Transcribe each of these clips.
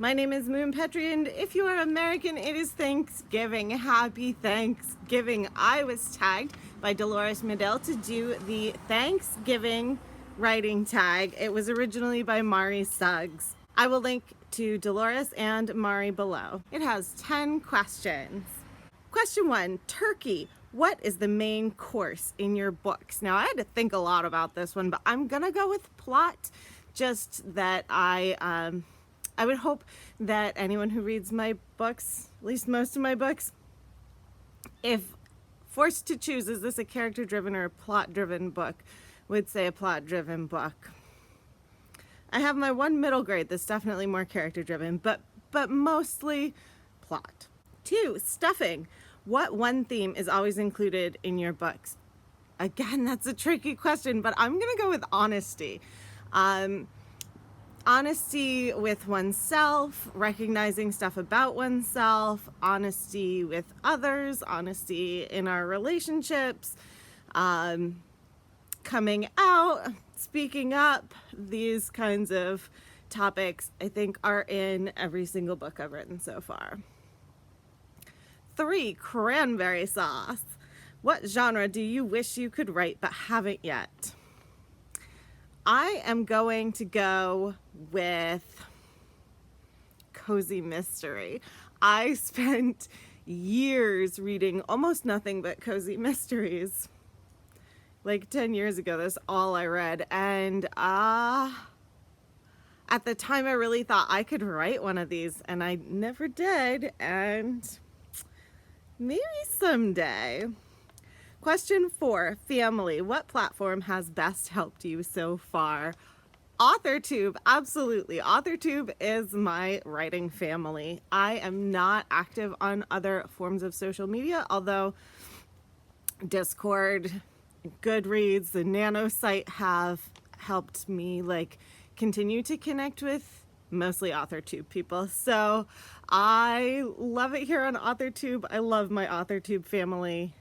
My name is Moon Petrie, and if you are American, it is Thanksgiving. Happy Thanksgiving. I was tagged by Dolores Medill to do the Thanksgiving writing tag. It was originally by Mari Suggs. I will link to Dolores and Mari below. It has 10 questions. Question 1, turkey. What is the main course in your books? Now, I had to think a lot about this one, but I'm gonna go with plot, just that I would hope that anyone who reads my books, at least most of my books, if forced to choose, is this a character-driven or a plot-driven book, would say a plot-driven book. I have my one middle grade that's definitely more character-driven, but mostly plot. 2, stuffing. What one theme is always included in your books? Again, that's a tricky question, but I'm gonna go with honesty. Honesty with oneself, recognizing stuff about oneself, honesty with others, honesty in our relationships, coming out, speaking up. These kinds of topics, I think, are in every single book I've written so far. 3, cranberry sauce. What genre do you wish you could write but haven't yet? I am going to go with cozy mystery. I spent years reading almost nothing but cozy mysteries. Like 10 years ago, that's all I read. And at the time I really thought I could write one of these, and I never did, and maybe someday. Question 4, family. What platform has best helped you so far? AuthorTube, absolutely. AuthorTube is my writing family. I am not active on other forms of social media, although Discord, Goodreads, the Nano site have helped me continue to connect with mostly AuthorTube people. So I love it here on AuthorTube. I love my AuthorTube family.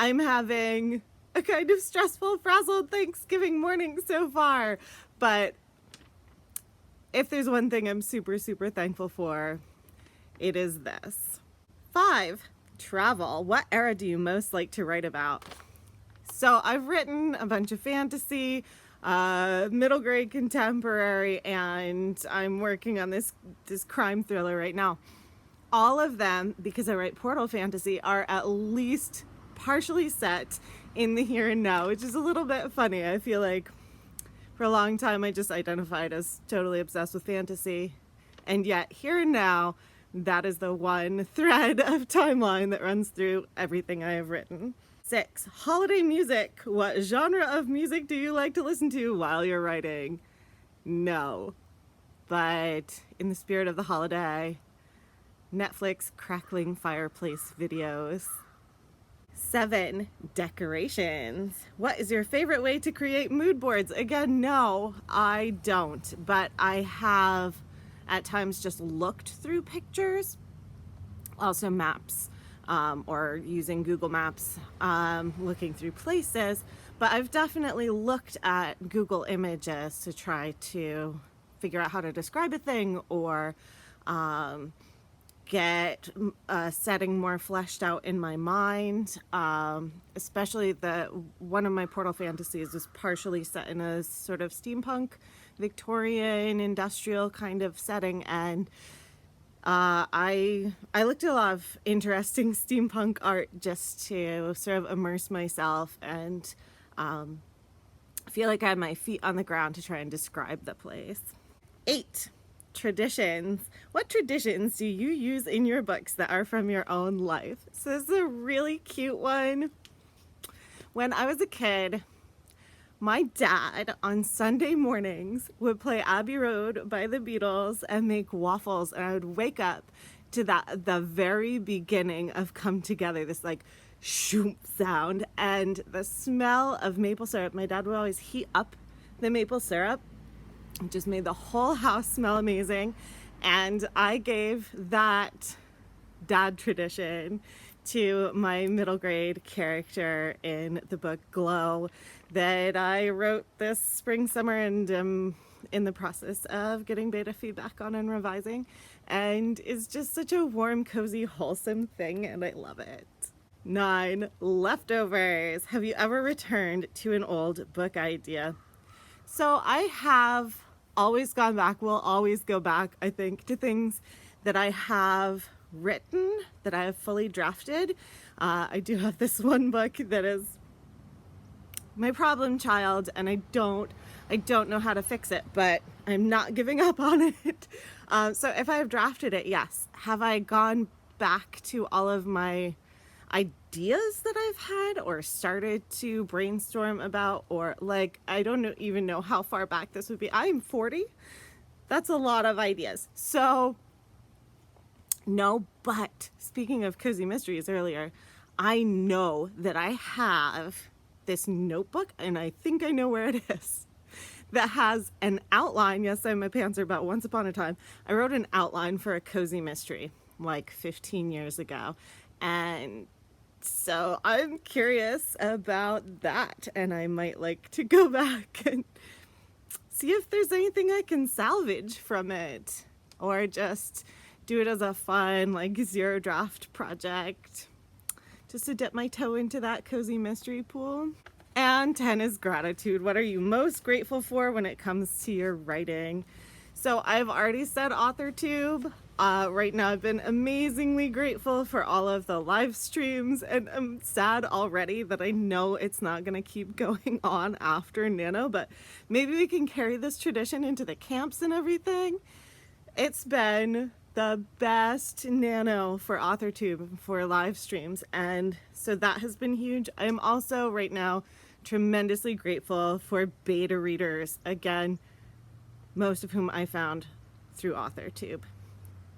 I'm having a kind of stressful, frazzled Thanksgiving morning so far, but if there's one thing I'm super, super thankful for, it is this. 5, travel. What era do you most like to write about? So I've written a bunch of fantasy, middle grade contemporary, and I'm working on this crime thriller right now. All of them, because I write portal fantasy, are at least partially set in the here and now, which is a little bit funny. I feel like for a long time I just identified as totally obsessed with fantasy, and yet here and now, that is the one thread of timeline that runs through everything I have written. 6, holiday music. What genre of music do you like to listen to while you're writing? No, but in the spirit of the holiday, Netflix crackling fireplace videos. 7, decorations. What is your favorite way to create mood boards? Again, no, I don't, but I have at times just looked through pictures, also maps, or using Google Maps, looking through places, but I've definitely looked at Google Images to try to figure out how to describe a thing, or get a setting more fleshed out in my mind. Especially one of my portal fantasies is partially set in a sort of steampunk, Victorian, industrial kind of setting, and I looked at a lot of interesting steampunk art just to sort of immerse myself and feel like I had my feet on the ground to try and describe the place. 8, traditions. What traditions do you use in your books that are from your own life? So this is a really cute one. When I was a kid, my dad on Sunday mornings would play Abbey Road by the Beatles and make waffles, and I would wake up to the very beginning of Come Together, this shoop sound, and the smell of maple syrup. My dad would always heat up the maple syrup. It just made the whole house smell amazing, and I gave that dad tradition to my middle grade character in the book Glow that I wrote this spring, summer, and in the process of getting beta feedback on and revising, and is just such a warm, cozy, wholesome thing, and I love it. 9. Leftovers. Have you ever returned to an old book idea? So I have always gone back, will always go back, I think, to things that I have written, that I have fully drafted. I do have this one book that is my problem child, and I don't know how to fix it, but I'm not giving up on it. So if I have drafted it, yes. Have I gone back to all of my ideas that I've had or started to brainstorm about, or like, I don't even know how far back this would be. I'm 40. That's a lot of ideas. So no, but speaking of cozy mysteries earlier, I know that I have this notebook, and I think I know where it is, that has an outline. Yes, I'm a pantser, but once upon a time, I wrote an outline for a cozy mystery like 15 years ago. And so I'm curious about that, and I might like to go back and see if there's anything I can salvage from it, or just do it as a fun, like, zero draft project, just to dip my toe into that cozy mystery pool. And 10 is gratitude. What are you most grateful for when it comes to your writing? So I've already said AuthorTube. Right now I've been amazingly grateful for all of the live streams, and I'm sad already that I know it's not going to keep going on after Nano, but maybe we can carry this tradition into the camps and everything. It's been the best Nano for AuthorTube for live streams, and so that has been huge. I'm also right now tremendously grateful for beta readers, again, most of whom I found through AuthorTube.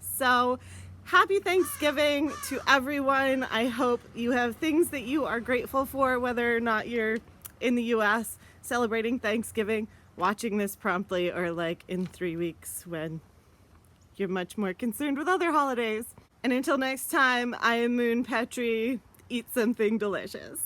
So happy Thanksgiving to everyone. I hope you have things that you are grateful for, whether or not you're in the US celebrating Thanksgiving, watching this promptly, or like in 3 weeks when you're much more concerned with other holidays. And until next time, I am Moon Petrie. Eat something delicious.